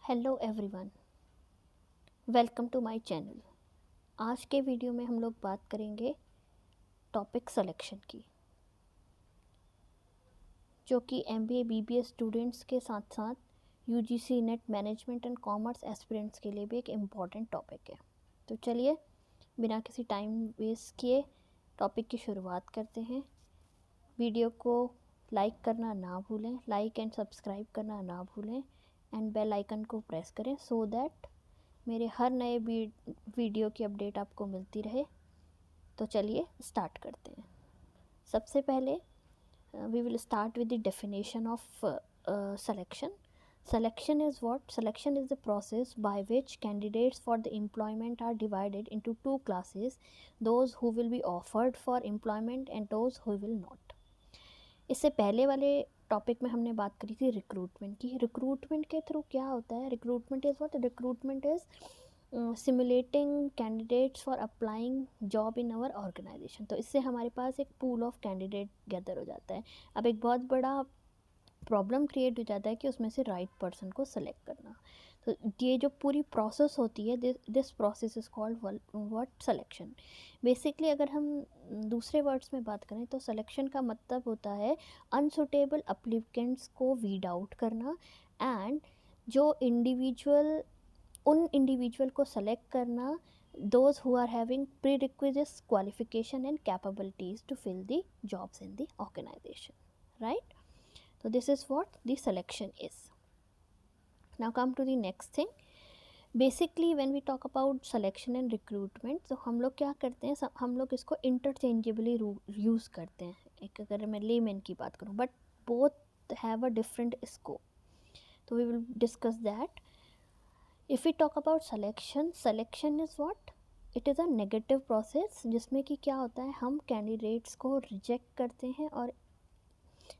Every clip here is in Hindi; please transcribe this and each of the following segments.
Hello everyone, welcome to my channel. आज के वीडियो में हम लोग बात करेंगे टॉपिक सिलेक्शन की, जो कि एमबीए बीबीए स्टूडेंट्स के साथ साथ UGC net management and commerce aspirants के लिए भी एक इम्पॉर्टेंट टॉपिक है। तो चलिए बिना किसी टाइम वेस्ट किए टॉपिक की शुरुआत करते हैं। वीडियो को लाइक करना ना भूलें, लाइक एंड सब्सक्राइब करना ना भूलें एंड बेल आइकन को प्रेस करें सो दैट मेरे हर नए वीडियो की अपडेट आपको मिलती रहे। तो चलिए स्टार्ट करते हैं। सबसे पहले we will start with the definition of selection. Selection is what? Selection is the process by which candidates for the employment are divided into two classes, those who will be offered for employment and those who will not. इससे पहले वाले टॉपिक में हमने बात करी थी रिक्रूटमेंट की। रिक्रूटमेंट के थ्रू क्या होता है? Recruitment is what? Recruitment is simulating candidates for applying job in our organisation. तो इससे हमारे पास एक पूल ऑफ कैंडिडेट गैदर हो जाता है। अब एक बहुत बड़ा प्रॉब्लम क्रिएट हो जाता है कि उसमें से राइट पर्सन को सेलेक्ट करना। तो ये जो पूरी प्रोसेस होती है, this process is called what? Selection. Basically अगर हम दूसरे वर्ड्स में बात करें तो सिलेक्शन का मतलब होता है अनसुटेबल अप्लीकेंट्स को वीड आउट करना एंड जो उन इंडिविजुअल को सेलेक्ट करना those who are having prerequisites qualification and capabilities to fill the jobs in the organization, right? So this is what the selection is. Now come to the next thing. Basically when we talk about selection and recruitment, तो हम लोग क्या करते हैं, हम लोग इसको interchangeably यूज़ करते हैं। एक अगर मैं लेमैन की बात करूँ, but both have a different scope, तो we will discuss that. If we talk about selection, selection is what? It is a negative process, जिसमें कि क्या होता है, हम कैंडिडेट्स को रिजेक्ट करते हैं और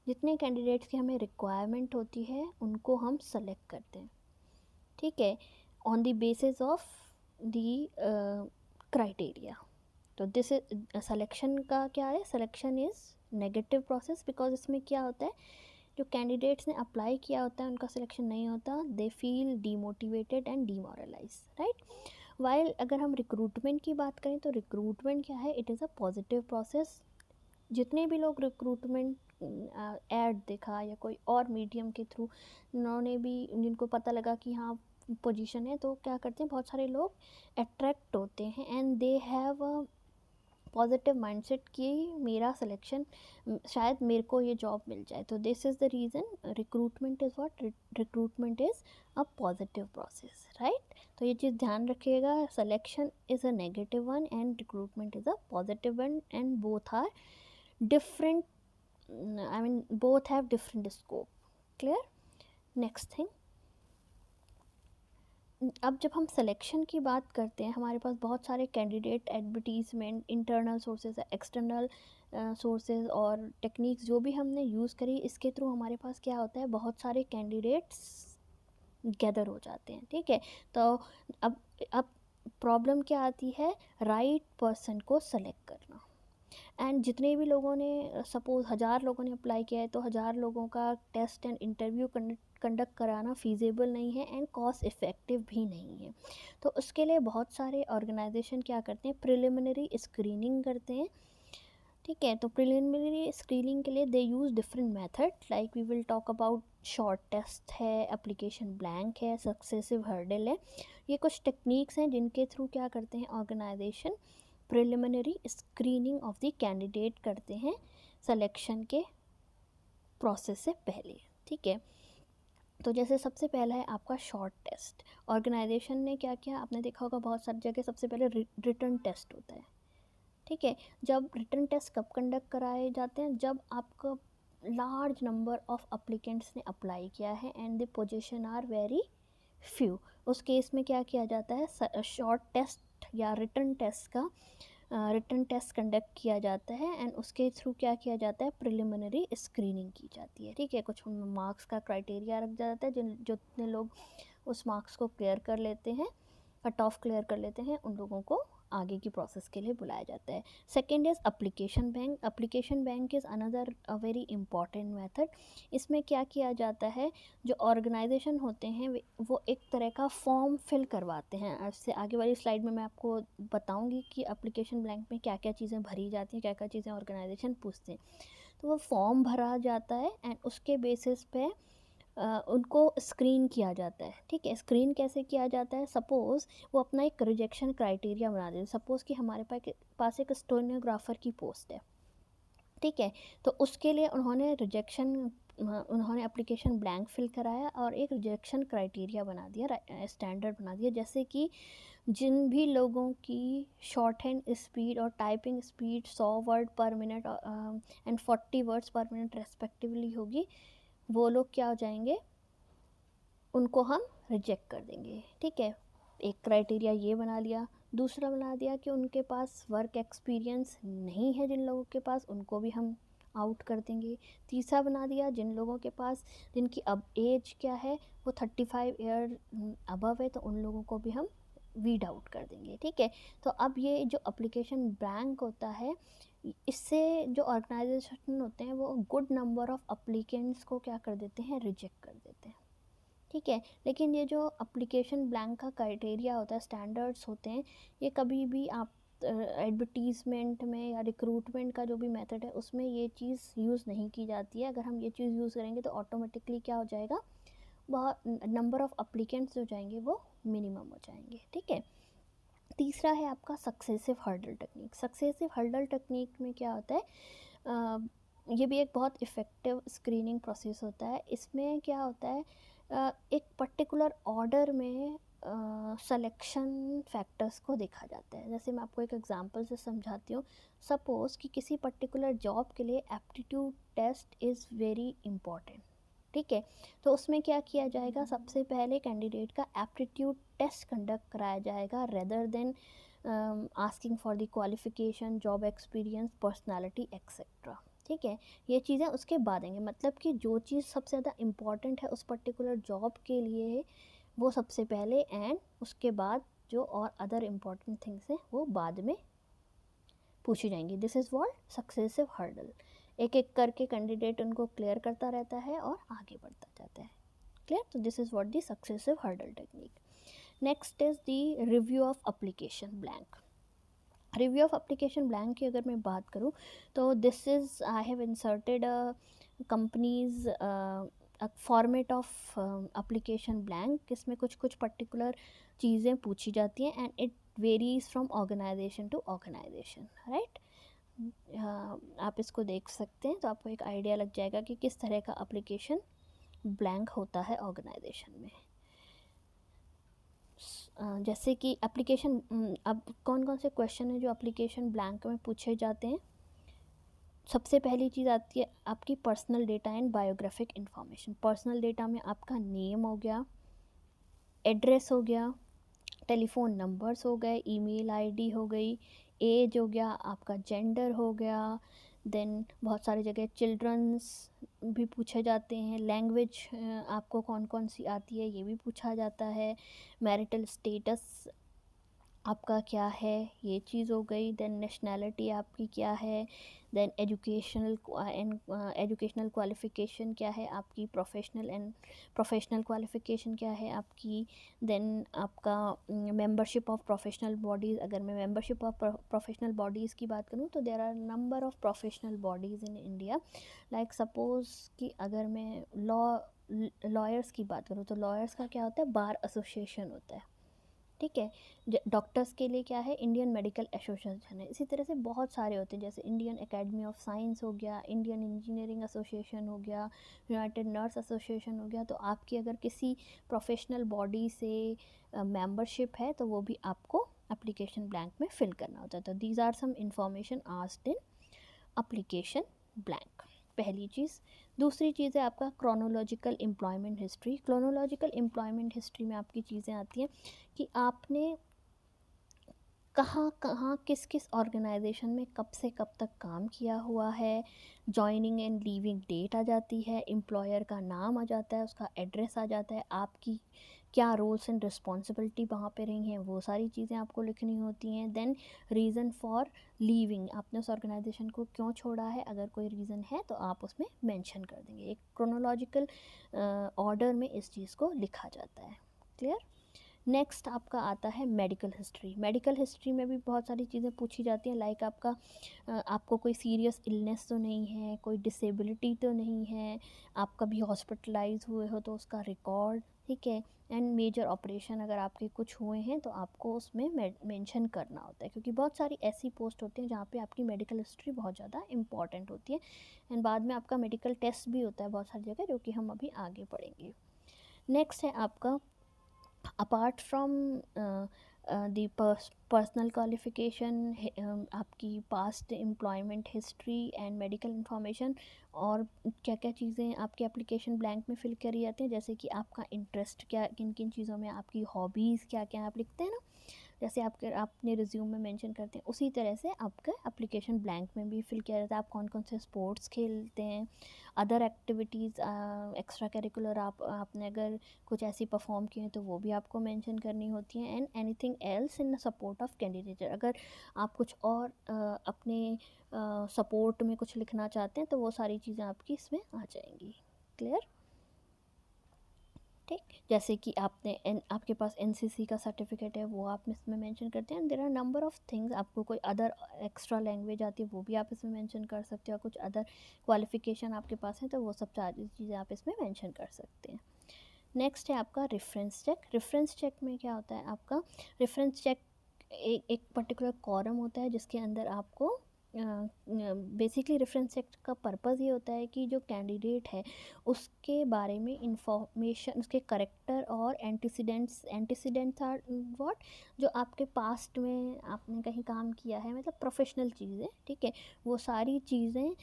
जितने कैंडिडेट्स की हमें रिक्वायरमेंट होती है उनको हम सेलेक्ट करते हैं, ठीक है, on the basis of the criteria. तो दिस इज सिलेक्शन का क्या है? Selection is negative process because इसमें क्या होता है, जो कैंडिडेट्स ने अप्लाई किया होता है उनका सिलेक्शन नहीं होता, they feel demotivated and demoralise, right. While अगर हम रिक्रूटमेंट की बात करें तो रिक्रूटमेंट क्या है? It is a positive process. जितने भी लोग रिक्रूटमेंट ऐड देखा या कोई और मीडियम के थ्रू उन्होंने भी, जिनको पता लगा कि हाँ पोजीशन है, तो क्या करते हैं, बहुत सारे लोग अट्रैक्ट होते हैं and they have a positive mindset कि मेरा सिलेक्शन, शायद मेरे को ये जॉब मिल जाए। तो this is the reason recruitment is what? Recruitment is a positive process, right. तो ये चीज़ ध्यान रखिएगा, selection is a negative one and recruitment is a positive one and both are different, I mean both have different scope. Clear? Next thing, अब जब हम सिलेक्शन की बात करते हैं, हमारे पास बहुत सारे candidate advertisement, internal sources, external sources और टेक्निक्स जो भी हमने यूज़ करी, इसके थ्रू हमारे पास क्या होता है, बहुत सारे कैंडिडेट्स गैदर हो जाते हैं, ठीक है। तो अब प्रॉब्लम क्या आती है? राइट पर्सन को सेलेक्ट करना। एंड जितने भी लोगों ने, सपोज़ 1000 लोगों ने अप्लाई किया है, तो 1000 लोगों का टेस्ट एंड इंटरव्यू कंडक्ट कराना फीजेबल नहीं है एंड कॉस्ट इफ़ेक्टिव भी नहीं है। तो उसके लिए बहुत सारे ऑर्गेनाइजेशन क्या करते हैं, प्रिलिमिनरी स्क्रीनिंग करते हैं, ठीक है। तो प्रिलिमिनरी स्क्रीनिंग के लिए they use different method, like we will talk about short test है, एप्लीकेशन ब्लैंक है, सक्सेसिव हर्डल है। ये कुछ टेक्निक्स हैं जिनके थ्रू क्या करते हैं organisation, preliminary screening of the candidate करते हैं सिलेक्शन के प्रोसेस से पहले, ठीक है। तो जैसे सबसे पहला है आपका शॉर्ट टेस्ट। ऑर्गेनाइजेशन ने क्या किया, आपने देखा होगा बहुत सारी जगह सबसे पहले रिटर्न टेस्ट होता है, ठीक है। जब रिटर्न टेस्ट कब कंडक्ट कराए जाते हैं? जब आपका लार्ज नंबर ऑफ अप्लीकेंट्स ने अप्लाई किया है and the position are very few, उस केस में क्या किया जाता है, शॉर्ट टेस्ट या रिटर्न टेस्ट कंडक्ट किया जाता है एंड उसके थ्रू क्या किया जाता है, प्रिलिमिनरी स्क्रीनिंग की जाती है, ठीक है। कुछ मार्क्स का क्राइटेरिया रख जाता है, जितने लोग उस मार्क्स को क्लियर कर लेते हैं, कट ऑफ क्लियर कर लेते हैं, उन लोगों को आगे की प्रोसेस के लिए बुलाया जाता है। Second is application bank. Application bank is another a very important method. इसमें क्या किया जाता है, जो ऑर्गेनाइजेशन होते हैं वो एक तरह का फॉर्म फिल करवाते हैं। इससे आगे वाली स्लाइड में मैं आपको बताऊंगी कि एप्लीकेशन बैंक में क्या क्या चीज़ें भरी जाती हैं, क्या क्या चीज़ें ऑर्गेनाइजेशन पूछते हैं। तो वो फॉर्म भरा जाता है एंड उसके बेसिस पे उनको स्क्रीन किया जाता है। ठीक है, स्क्रीन कैसे किया जाता है, सपोज़ वो अपना एक रिजेक्शन क्राइटेरिया बना देते हैं। सपोज़ कि हमारे पास एक स्टेनोग्राफर की पोस्ट है, ठीक है, तो उसके लिए उन्होंने एप्लीकेशन ब्लैंक फिल कराया और एक रिजेक्शन क्राइटेरिया बना दिया, स्टैंडर्ड बना दिया, जैसे कि जिन भी लोगों की शॉर्ट हैंड स्पीड और टाइपिंग स्पीड 100 वर्ड पर मिनट एंड 40 वर्ड्स पर मिनट रेस्पेक्टिवली होगी, वो लोग क्या हो जाएंगे, उनको हम रिजेक्ट कर देंगे। ठीक है, एक क्राइटेरिया ये बना लिया। दूसरा बना दिया कि उनके पास वर्क एक्सपीरियंस नहीं है, जिन लोगों के पास, उनको भी हम आउट कर देंगे। तीसरा बना दिया, जिन लोगों के पास, जिनकी अब एज क्या है, वो 35 ईयर अबव है, तो उन लोगों को भी हम वीड आउट कर देंगे। ठीक है, तो अब ये जो एप्लीकेशन बैंक होता है, इससे जो ऑर्गेनाइजेशन होते हैं वो गुड नंबर ऑफ अप्लीकेंट्स को क्या कर देते हैं, रिजेक्ट कर देते हैं। ठीक है, लेकिन ये जो एप्लीकेशन ब्लैंक का क्राइटेरिया होता है, स्टैंडर्ड्स होते हैं, ये कभी भी आप एडवर्टीज़मेंट में या रिक्रूटमेंट का जो भी मेथड है उसमें ये चीज़ यूज़ नहीं की जाती है। अगर हम ये चीज़ यूज़ करेंगे तो ऑटोमेटिकली क्या हो जाएगा, बहुत नंबर ऑफ अप्लीकेंट्स जो जाएंगे वो मिनिमम हो जाएंगे। ठीक है, तीसरा है आपका successive hurdle technique. Successive hurdle technique में क्या होता है, ये भी एक बहुत इफ़ेक्टिव स्क्रीनिंग प्रोसेस होता है। इसमें क्या होता है, एक पर्टिकुलर ऑर्डर में सिलेक्शन फैक्टर्स को देखा जाता है। जैसे मैं आपको एक एग्जांपल से समझाती हूँ। सपोज़ कि किसी पर्टिकुलर जॉब के लिए aptitude test is very important. ठीक है, तो उसमें क्या किया जाएगा, सबसे पहले कैंडिडेट का एप्टीट्यूड टेस्ट कंडक्ट कराया जाएगा, rather than asking for the qualification, job experience, personality etcetera. ठीक है, ये चीज़ें उसके बाद आएंगे। मतलब कि जो चीज़ सबसे ज़्यादा इम्पॉर्टेंट है उस पर्टिकुलर जॉब के लिए वो सबसे पहले, एंड उसके बाद जो और अदर इम्पॉर्टेंट थिंग्स हैं वो बाद में पूछी जाएंगी। This is what successive hurdle. एक एक करके कैंडिडेट उनको क्लियर करता रहता है और आगे बढ़ता जाता है। क्लियर, तो this is what the successive hurdle technique. Next is the review of application blank. Review of application blank की अगर मैं बात करूँ तो this is, I have inserted company's format of application blank. इसमें कुछ कुछ पर्टिकुलर चीज़ें पूछी जाती हैं and it varies from organisation to organisation, right. आप इसको देख सकते हैं तो आपको एक आइडिया लग जाएगा कि किस तरह का एप्लीकेशन ब्लैंक होता है ऑर्गेनाइजेशन में। जैसे कि एप्लीकेशन, अब कौन कौन से क्वेश्चन हैं जो एप्लीकेशन ब्लैंक में पूछे जाते हैं। सबसे पहली चीज़ आती है आपकी personal data and biographic information. Personal data में आपका नेम हो गया, एड्रेस हो गया, टेलीफोन नंबर्स हो गए, ईमेल आईडी हो गई, एज हो गया, आपका जेंडर हो गया, देन बहुत सारी जगह चिल्ड्रंस भी पूछे जाते हैं। लैंग्वेज आपको कौन कौन सी आती है ये भी पूछा जाता है। मैरिटल स्टेटस आपका क्या है, ये चीज़ हो गई। देन नेशनैलिटी आपकी क्या है, देन एजुकेशनल क्वालिफ़िकेशन क्या है आपकी, प्रोफेशनल क्वालिफ़िकेशन क्या है आपकी। देन आपका मेंबरशिप ऑफ प्रोफेशनल बॉडीज़। अगर मैं मेंबरशिप ऑफ प्रोफेशनल बॉडीज़ की बात करूँ तो there are number of professional bodies in India. Like suppose कि अगर मैं लॉयर्स की बात करूँ तो लॉयर्स का क्या होता है, बार एसोसिएशन होता है। ठीक है, डॉक्टर्स के लिए क्या है, इंडियन मेडिकल एसोसिएशन है। इसी तरह से बहुत सारे होते हैं, जैसे इंडियन एकेडमी ऑफ साइंस हो गया, इंडियन इंजीनियरिंग एसोसिएशन हो गया, यूनाइटेड नर्स एसोसिएशन हो गया। तो आपकी अगर किसी प्रोफेशनल बॉडी से मेंबरशिप है तो वो भी आपको एप्लीकेशन ब्लैंक में फिल करना होता है। तो these are some information asked in application blank, पहली चीज़। दूसरी चीज़ है आपका chronological employment history. Chronological employment history में आपकी चीज़ें आती हैं कि आपने कहाँ कहाँ किस किस ऑर्गेनाइजेशन में कब से कब तक काम किया हुआ है, जॉइनिंग एंड लीविंग डेट आ जाती है, एम्प्लॉयर का नाम आ जाता है, उसका एड्रेस आ जाता है, आपकी क्या रोल्स एंड रिस्पॉन्सिबिलिटी वहाँ पे रही हैं, वो सारी चीज़ें आपको लिखनी होती हैं। देन रीज़न फॉर लीविंग, आपने उस ऑर्गेनाइजेशन को क्यों छोड़ा है, अगर कोई रीज़न है तो आप उसमें मेंशन कर देंगे। एक क्रोनोलॉजिकल ऑर्डर में इस चीज़ को लिखा जाता है। क्लियर। नेक्स्ट आपका आता है मेडिकल हिस्ट्री। मेडिकल हिस्ट्री में भी बहुत सारी चीज़ें पूछी जाती हैं, लाइक आपको कोई सीरियस इलनेस तो नहीं है, कोई डिसेबिलिटी तो नहीं है, आप कभी हॉस्पिटलाइज हुए हो तो उसका रिकॉर्ड, ठीक है। एंड मेजर ऑपरेशन अगर आपके कुछ हुए हैं तो आपको उसमें मेंशन करना होता है, क्योंकि बहुत सारी ऐसी पोस्ट होती हैं जहाँ पे आपकी मेडिकल हिस्ट्री बहुत ज़्यादा इंपॉर्टेंट होती है। एंड बाद में आपका मेडिकल टेस्ट भी होता है बहुत सारी जगह, जो कि हम अभी आगे पढ़ेंगे। नेक्स्ट है आपका, apart from the personal qualification, आपकी past employment history and medical information, और क्या क्या चीज़ें आपके एप्लीकेशन ब्लैंक में फिल करी जाती हैं, जैसे कि आपका इंटरेस्ट क्या, किन किन चीज़ों में, आपकी हॉबीज़ क्या क्या आप लिखते हैं ना, जैसे आपने रिज्यूम में मेंशन करते हैं, उसी तरह से आपका एप्लीकेशन ब्लैंक में भी फिल किया जाता है। आप कौन कौन से स्पोर्ट्स खेलते हैं, अदर एक्टिविटीज़, एक्स्ट्रा करिकुलर आपने अगर कुछ ऐसी परफॉर्म की हैं तो वो भी आपको मेंशन करनी होती हैं। And anything else in support of candidate, अगर आप कुछ और अपने सपोर्ट में कुछ लिखना चाहते हैं तो वो सारी चीज़ें आपकी इसमें आ जाएंगी। क्लियर। ठीक, जैसे कि आपके पास एनसीसी का सर्टिफिकेट है, वो आप इसमें मेंशन करते हैं। There are number of things, आपको कोई अदर एक्स्ट्रा लैंग्वेज आती है वो भी आप इसमें मेंशन कर सकते हो, कुछ अदर क्वालिफ़िकेशन आपके पास है तो वो सब सारी चीज़ें आप इसमें मेंशन कर सकते हैं। नेक्स्ट है आपका रेफरेंस चेक। रेफरेंस चेक में क्या होता है, आपका रेफरेंस चेक एक पर्टिकुलर कॉलम होता है जिसके अंदर आपको बेसिकली रेफरेंस चेक का पर्पज़ ये होता है कि जो कैंडिडेट है उसके बारे में इंफॉर्मेशन, उसके करेक्टर और एंटीसीडेंट्स आर व्हाट, जो आपके पास्ट में आपने कहीं काम किया है, मतलब प्रोफेशनल चीज़ें, ठीक है, वो सारी चीज़ें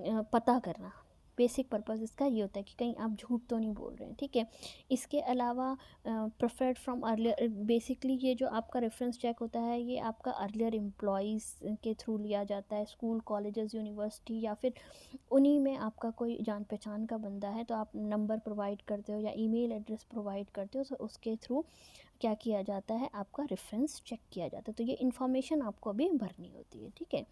पता करना। बेसिक पर्पस इसका ये होता है कि कहीं आप झूठ तो नहीं बोल रहे हैं, ठीक है। इसके अलावा प्रेफर्ड फ्रॉम अर्लियर, बेसिकली ये जो आपका रेफरेंस चेक होता है ये आपका अर्लियर एम्प्लॉयज़ के थ्रू लिया जाता है, स्कूल, कॉलेजेस, यूनिवर्सिटी, या फिर उन्हीं में आपका कोई जान पहचान का बंदा है तो आप नंबर प्रोवाइड करते हो या ईमेल एड्रेस प्रोवाइड करते हो, तो उसके थ्रू क्या किया जाता है, आपका रेफरेंस चेक किया जाता है। तो ये इन्फॉर्मेशन आपको अभी भरनी होती है, ठीक है।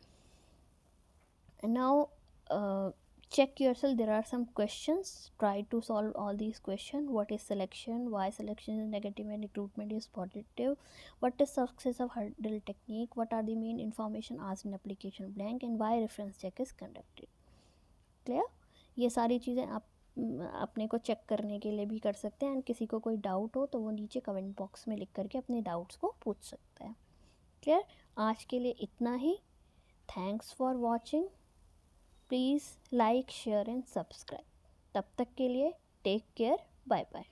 Now check yourself, there are some questions, try to solve all these questions. What is selection, why selection is negative and recruitment is positive, what is success of hurdle technique, what are the main information asked in application blank, and why reference check is conducted. Clear? ये सारी चीज़ें आप अपने को चेक करने के लिए भी कर सकते हैं। एंड किसी को कोई डाउट हो तो वो नीचे कमेंट बॉक्स में लिख करके अपने डाउट्स को पूछ सकता है। क्लियर। आज के लिए इतना ही। Thanks for watching. Please like, share and subscribe. तब तक के लिए टेक केयर, बाय बाय।